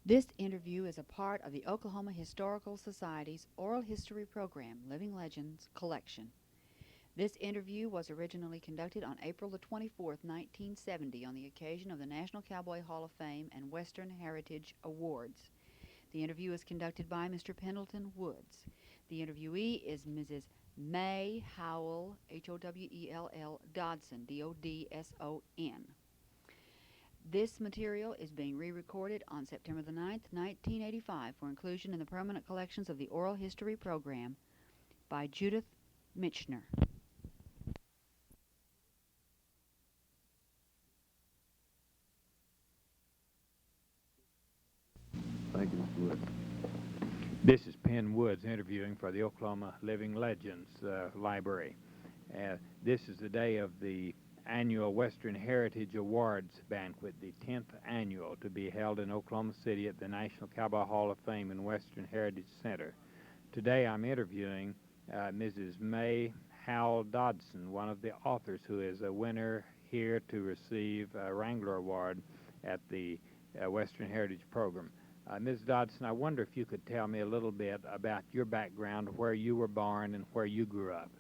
This interview is a part of the Oklahoma Historical Society's Oral History Program, Living Legends Collection. This interview was originally conducted on April the 24th, 1970, on the occasion of the National Cowboy Hall of Fame and Western Heritage Awards. The interview is conducted by Mr. Pendleton Woods. The interviewee is Mrs. May Howell, Howell Dobson, Dodson. This material is being re-recorded on September the 9th, 1985 for inclusion in the permanent collections of the Oral History Program by Judith Michener. Thank you, Mr. Wood. This is Penn Woods interviewing for the Oklahoma Living Legends Library. This is the day of the annual Western Heritage Awards banquet, the 10th annual, to be held in Oklahoma City at the National Cowboy Hall of Fame and Western Heritage Center. Today I'm interviewing Mrs. May Howell Dobson, one of the authors who is a winner here to receive a Wrangler Award at the Western Heritage Program. Ms. Dobson, I wonder if you could tell me a little bit about your background, where you were born and where you grew up.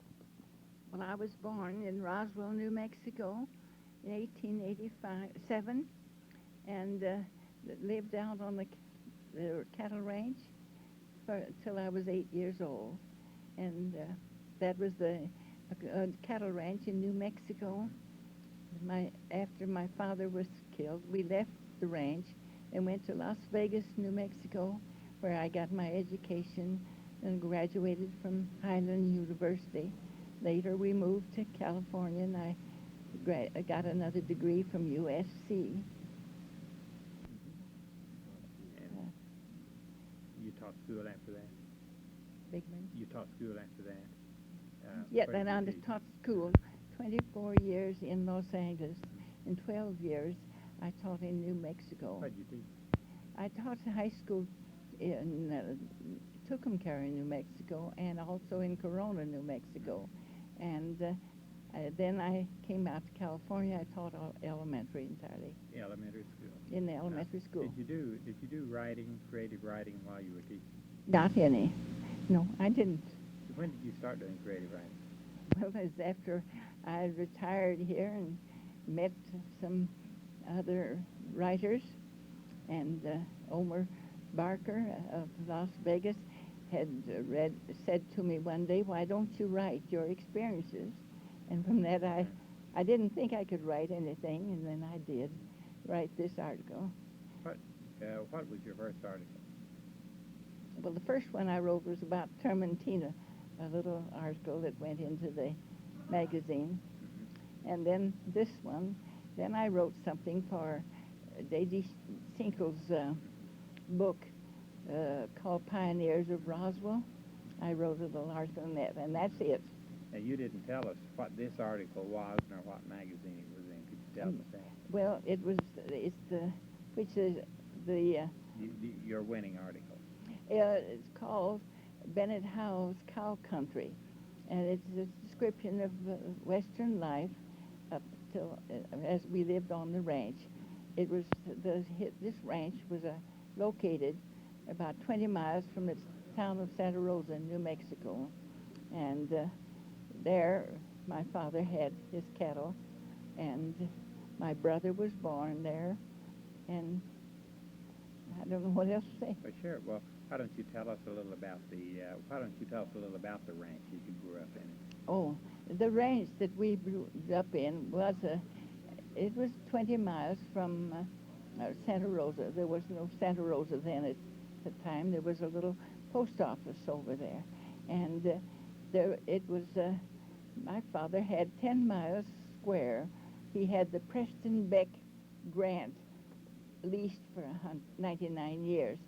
Well, I was born in Roswell, New Mexico in 1887 and lived out on the cattle ranch until I was 8 years old. And that was the cattle ranch in New Mexico. After my father was killed, we left the ranch and went to Las Vegas, New Mexico, where I got my education and graduated from Highland University. Later, we moved to California, and I got another degree from USC. You taught school after that? Bigman? You taught school after that? Yeah, then I taught school 24 years in Los Angeles. In 12 years, I taught in New Mexico. What did you teach? I taught high school in Tucumcari, New Mexico, and also in Corona, New Mexico. And then I came out to California. I taught elementary entirely. Elementary school. In the elementary school. Did you do writing, creative writing, while you were teaching? Not any. No, I didn't. When did you start doing creative writing? Well, it was after I retired here and met some other writers, and Omer Barker of Las Vegas had said to me one day, "Why don't you write your experiences?" And from that, I didn't think I could write anything, and then I did write this article. What was your first article? Well, the first one I wrote was about Termentina, a little article that went into the magazine. Mm-hmm. And then this one, then I wrote something for Daisy Sinkle's book called Pioneers of Roswell. I wrote a little article on that, and that's it. Now, you didn't tell us what this article was nor what magazine it was in. Could you tell us that? Well, Your winning article. It's called Bennett Howell's Cow Country, and it's a description of Western life up till as we lived on the ranch. It was this ranch was located about 20 miles from the town of Santa Rosa, New Mexico, and there my father had his cattle, and my brother was born there, and I don't know what else to say. Well, sure. Well, why don't you tell us a little about the ranch you grew up in? Oh, the ranch that we grew up in was it was 20 miles from Santa Rosa. There was no Santa Rosa then at the time. There was a little post office over there, and my father had 10 miles square. He had the Preston Beck Grant leased for 99 years,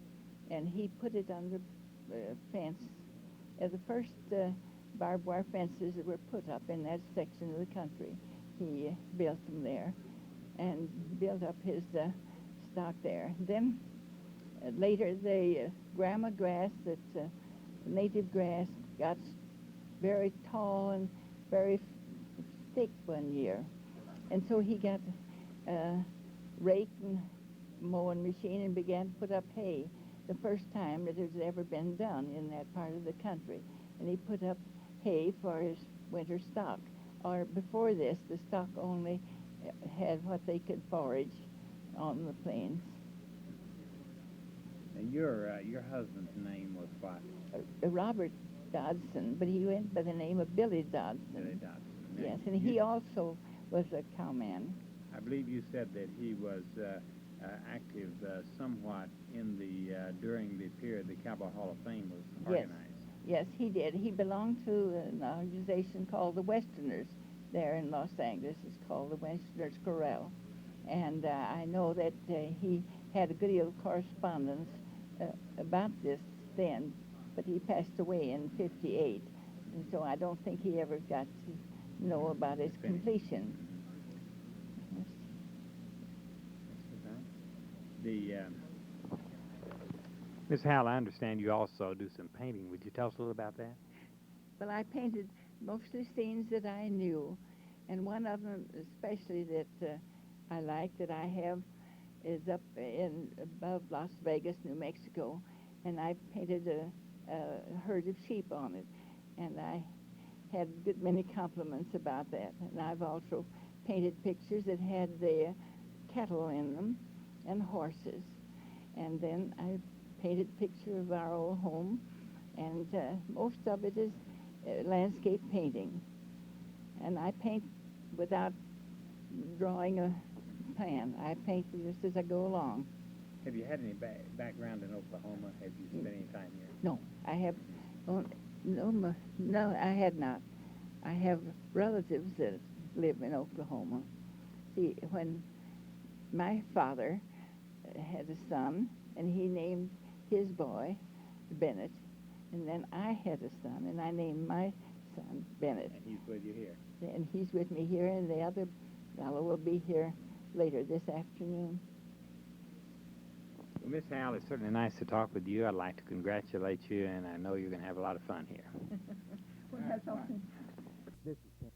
and he put it on the fence. The first barbed wire fences that were put up in that section of the country, he built them there and built up his stock there. Then later the grama grass, that native grass, got very tall and very thick one year, and so he got raked and mowing machine and began to put up hay, the first time that it has ever been done in that part of the country. And he put up hay for his winter stock. Or before this, the stock only had what they could forage on the plains. And your husband's name was what? Robert Dodson, but he went by the name of Billy Dodson. Billy Dodson. Now, Yes, and he also was a cowman. I believe you said that he was active somewhat in the during the period the Cowboy Hall of Fame was organized. Yes, he did. He belonged to an organization called the Westerners there in Los Angeles. It's called the Westerners Corral. And I know that he had a good deal of correspondence about this then, but he passed away in '58. And so I don't think he ever got to know about its completion. Yes. The Miss Howell, I understand you also do some painting. Would you tell us a little about that? Well, I painted mostly scenes that I knew, and one of them especially that I like that I have is up in above Las Vegas, New Mexico, and I painted a herd of sheep on it, and I had a good many compliments about that. And I've also painted pictures that had the cattle in them and horses, and then I painted a picture of our old home, and most of it is landscape painting. And I paint without drawing a plan. I paint just as I go along. Have you had any background in Oklahoma? Have you spent any time here? No, I have, no, I had not. I have relatives that live in Oklahoma. See, when my father had a son, and he named his boy Bennett, and then I had a son, and I named my son Bennett. And he's with you here. And he's with me here, and the other fellow will be here later this afternoon. Well, Miss Howell, it's certainly nice to talk with you. I'd like to congratulate you, and I know you're going to have a lot of fun here. Well, that's all. This is